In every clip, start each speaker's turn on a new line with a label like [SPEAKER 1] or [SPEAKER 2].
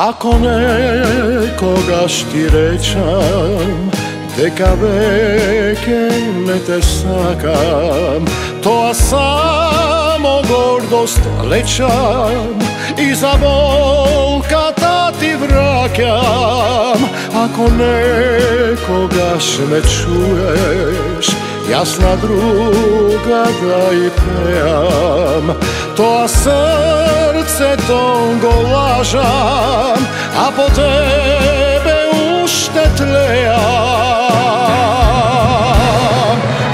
[SPEAKER 1] Ako nekogaš ti rečam, deka veke ne te sakam, to samo gordost lećam i za volka ta ti vrakam. Ako nekogaš me čuješ, jasna druga da i pejam, to srce tongo lažam, a po tebe uštetlejam.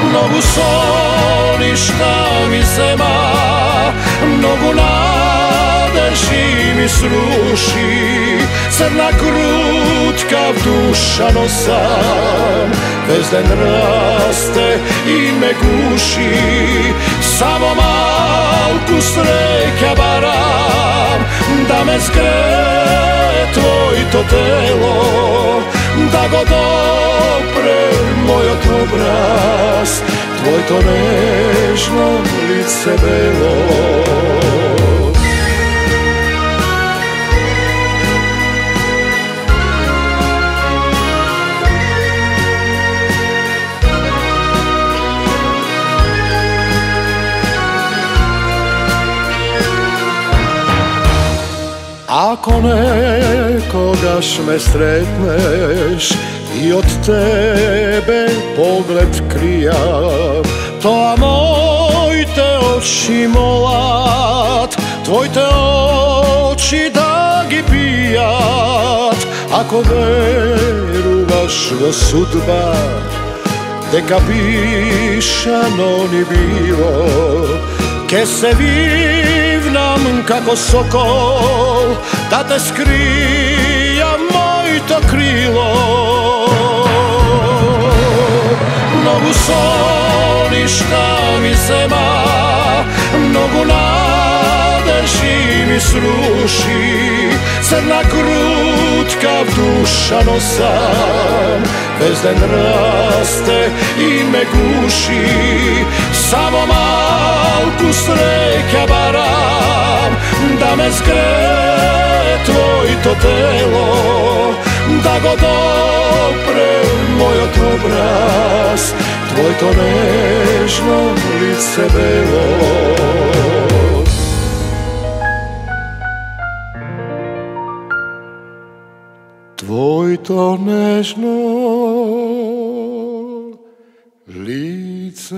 [SPEAKER 1] Mnogu soli šta mi zema, mnogu nade mi sruši, crna krutka duša nosam, bezden raste i me guši, samo malku sreća baram, da me zgre tvoj to telo, da go dopre moj obraz, tvoj to nežno lice belo. Ako nekogaš me sretneš i od tebe pogled krija, to moj te oči molat, tvoj te oči da gi pijat. Ako veruvaš do sudba, deka pišano ni bilo, ke se vivnam kako sokol, da te skrija moj to krilo. Mnogu soli šta mi zema, mnogu nade mi sruši, crna krutka duša nosam, bezden raste i me guši, samo malku sreća baram, da me zgre tvoj to telo, da go dopre moj obraz, tvoj to nežno lice belo. Tvoj to nežno lice